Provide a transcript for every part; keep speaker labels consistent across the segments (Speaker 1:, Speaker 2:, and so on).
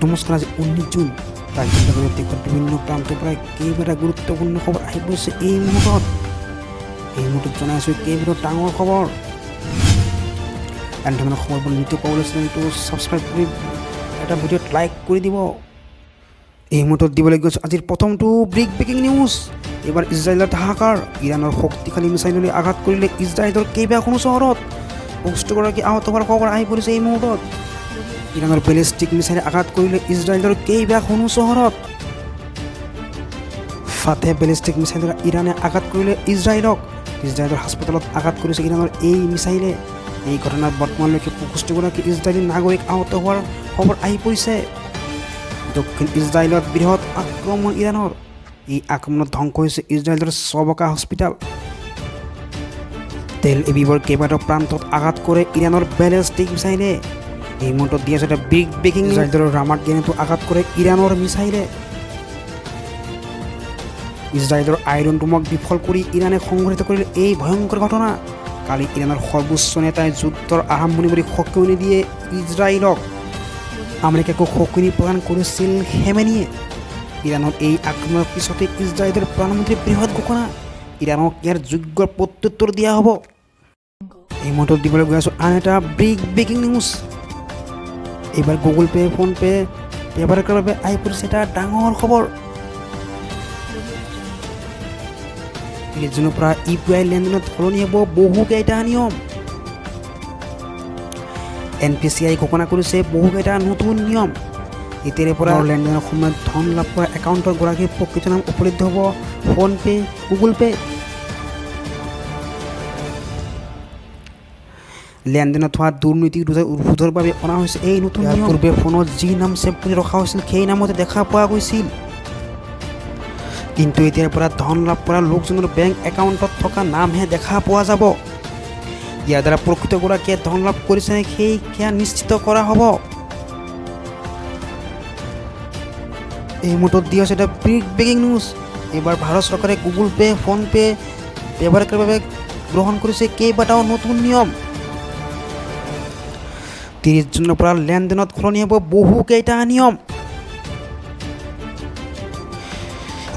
Speaker 1: নমস্কাৰ, আজি 19 জুন ৰাজ্যখনৰ দেশৰ বিভিন্ন প্ৰান্তৰ পৰা কেইবাটা গুৰুত্বপূৰ্ণ খবৰ আহি পৰিছে। এই মুহূৰ্তত জনাই আছোঁ কেইবাটা ডাঙৰ খবৰ। এনেধৰণৰ খবৰবোৰ নিতৌ পাবলৈ চেনেলটো ছাবস্ক্ৰাইব কৰি এটা ভিডিঅ'ত লাইক কৰি দিব। এই মুহূৰ্তত দিবলৈ গৈছোঁ আজিৰ প্ৰথমটো ব্ৰেকিং নিউজ। এইবাৰ ইজৰাইলত হাহাকাৰ, ইৰাণৰ শক্তিশালী মিছাইলেৰে আঘাত কৰিলে ইজৰাইলৰ কেইবাখনো চহৰত। পোষ্টগৰাকী আহত হোৱাৰ খবৰ আহি পৰিছে এই মুহূৰ্তত। ইৰাণৰ বেলিষ্টিক মিছাইলে আঘাত কৰিলে ইজৰাইলৰ কেইবাখনো চহৰত। ফাটে বেলিষ্টিক মিছাইলেৰে ইৰাণে আঘাত কৰিলে ইজৰাইলক। ইজৰাইলৰ হাস্পতালত আঘাত কৰিছে ইৰাণৰ এই মিছাইলে। এই ঘটনাত বৰ্তমানলৈকে 65গৰাকী ইজৰাইলী নাগৰিক আহত হোৱাৰ খবৰ আহি পৰিছে। দক্ষিণ ইজৰাইলত বৃহৎ আক্ৰমণ ইৰাণৰ। এই আক্ৰমণত ধ্বংস হৈছে ইজৰাইলৰ চবকা হস্পিটেল। তেল এবিবৰ কেইবাটাও প্ৰান্তত আঘাত কৰে ইৰাণৰ বেলিষ্টিক মিছাইলে। এই মুহূৰ্তত দি আছে এটা ব্ৰেকিং ইজৰাইলৰ ৰামাত গেনেটো আঘাত কৰে ইৰাণৰ মিছাইলে। ইজৰাইলৰ আইৰণ ডোমক বিফল কৰি ইৰাণে সংঘটিত কৰিলে এই ভয়ংকৰ ঘটনা। কালি ইৰাণৰ সৰ্বোচ্চ নেতাই যুদ্ধৰ আৰম্ভণি বুলি সকীয়নি দিয়ে ইজৰাইলক। আমেৰিকাকো সকীয়নি প্ৰদান কৰিছিল হেমেনিয়ে। ইৰাণৰ এই আক্ৰমণৰ পিছতে ইজৰাইলৰ প্ৰধানমন্ত্ৰীৰ বৃহৎ ঘোষণা, ইৰাণক ইয়াৰ যোগ্য প্ৰত্যুত্তৰ দিয়া হ'ব। এই মুহূৰ্তত দিবলৈ গৈ আছোঁ আন এটা ব্ৰেকিং নিউজ। এইবাৰ গুগল পে' ফোনপে' ব্যৱহাৰ কৰাৰ বাবে আহি পৰিছে এটা ডাঙৰ খবৰ। 30 জুনৰ পৰা UPI লেনদেনত সলনি হ'ব বহুকেইটা নিয়ম। NPCI ঘোষণা কৰিছে বহুকেইটা নতুন নিয়ম। এতিয়াৰে পৰা লেনদেনৰ সময়ত ধন লাভ কৰা একাউণ্টৰ গৰাকীৰ প্ৰকৃত নাম উপলব্ধ হ'ব ফোনপে' গুগল পে'। লেনদেনত হোৱা দুৰ্নীতি ৰোধৰ বাবে অনা হৈছে এই নতুন নিয়ম। পূৰ্বে ফোনত যি নাম ছেভ কৰি ৰখা হৈছিল সেই নামতে দেখা পোৱা গৈছিল, কিন্তু এতিয়াৰ পৰা ধন লাভ কৰা লোকজনৰ বেংক একাউণ্টত থকা নামহে দেখা পোৱা যাব। ইয়াৰ দ্বাৰা প্ৰকৃতগৰাকীয়ে ধন লাভ কৰিছে নে সেয়া নিশ্চিত কৰা হ'ব। এই মুহূৰ্তত দি আছে এটা ব্ৰেকিং নিউজ। এইবাৰ ভাৰত চৰকাৰে গুগল পে' ফোনপে' ব্যৱহাৰকাৰীৰ বাবে গ্ৰহণ কৰিছে কেইবাটাও নতুন নিয়ম। 30 জুনৰ পৰা লেনদেনত সলনি হ'ব বহুকেইটা নিয়ম।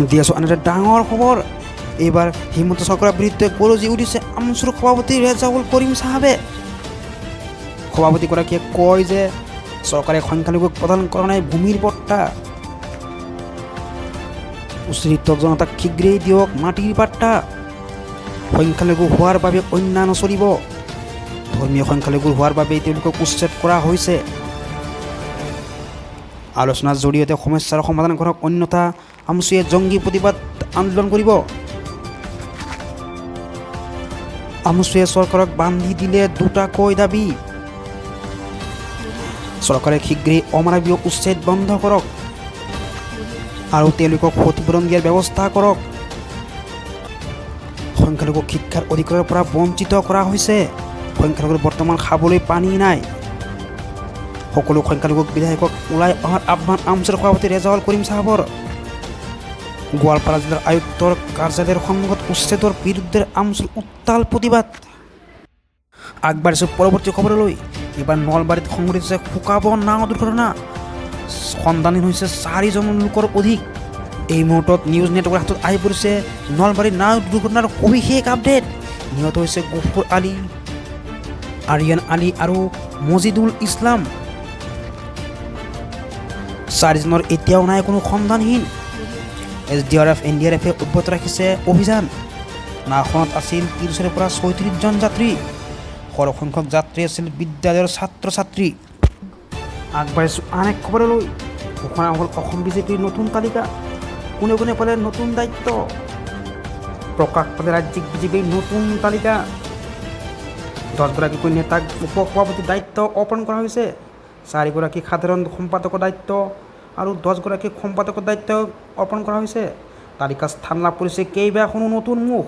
Speaker 1: দি আছোঁ আন এটা ডাঙৰ খবৰ। এইবাৰ হিমন্ত চৰকাৰৰ বিৰুদ্ধে গৰজি উঠিছে আমছুৰ সভাপতি ৰেজাউল কৰিম চাহাবে। সভাপতিগৰাকীয়ে কয় যে চৰকাৰে সংখ্যালঘুক প্ৰদান কৰা নাই ভূমিৰ পট্টা। উচ্চাৰিত জনতাক শীঘ্ৰেই দিয়ক মাটিৰ পাট্টা। সংখ্যালঘু হোৱাৰ বাবে অন্যায় নচলিব। ধৰ্মীয় সংখ্যালঘু হোৱাৰ বাবে তেওঁলোকক উচ্ছেদ কৰা হৈছে। আলোচনাৰ জৰিয়তে সমস্যাৰ সমাধান কৰক, অন্যথা আমছুৱে জংগী প্ৰতিবাদ আন্দোলন কৰিব। আমছুৱে চৰকাৰক বান্ধি দিলে দুটাকৈ দাবী। চৰকাৰে শীঘ্ৰেই অমানৱীয় উচ্ছেদ বন্ধ কৰক আৰু তেওঁলোকক ক্ষতিপূৰণ দিয়াৰ ব্যৱস্থা কৰক। সংখ্যালঘুক শিক্ষাৰ অধিকাৰৰ পৰা বঞ্চিত কৰা হৈছে। সংখ্যালঘুৰ বৰ্তমান খাবলৈ পানী নাই। সকলো সংখ্যালঘুক বিধায়কক ওলাই অহাৰ আহ্বান আমছুৰ সভাপতি ৰেজাউল কৰিম চাহাবৰ। গোৱালপাৰা জিলাৰ আয়ুক্তৰ কাৰ্যালয়ৰ সন্মুখত উচ্ছেদৰ বিৰুদ্ধে আমছুৰ উত্তাল প্ৰতিবাদ। আগবাঢ়িছোঁ পৰৱৰ্তী খবৰলৈ। এইবাৰ নলবাৰীত সংঘটিত হৈছে শুকাব নাও দুৰ্ঘটনা। সন্ধানহীন হৈছে 4জন লোকৰ অধিক। এই মুহূৰ্তত নিউজ নেটৱৰ্কৰ হাতত আহি পৰিছে নলবাৰীৰ নাও দুৰ্ঘটনাৰ সবিশেষ আপডেট। নিহত হৈছে গফুৰ আলী, আৰিয়ান আলী আৰু মজিদুল ইছলাম। 4জনৰ এতিয়াও নাই কোনো সন্ধানহীন। SDRF NDRFে অব্যাহত ৰাখিছে অভিযান। নাওখনত আছিল 30ৰ পৰা 36জন যাত্ৰী। সৰহসংখ্যক যাত্ৰী আছিল বিদ্যালয়ৰ ছাত্ৰ ছাত্ৰী। আগবাঢ়িছোঁ আন এক খবৰলৈ। ঘোষণা হ'ল অসম বিজেপিৰ নতুন তালিকা। কোনে কোনে পালে নতুন দায়িত্ব। প্ৰকাশ পালে ৰাজ্যিক বিজেপিৰ নতুন তালিকা। 10গৰাকীকৈ নেতাক উপ সভাপতিৰ দায়িত্ব অৰ্পণ কৰা হৈছে। 4গৰাকী সাধাৰণ সম্পাদকৰ দায়িত্ব আৰু 10গৰাকী সম্পাদকৰ দায়িত্ব অৰ্পণ কৰা হৈছে। তালিকাত স্থান লাভ কৰিছে কেইবাখনো নতুন মুখ।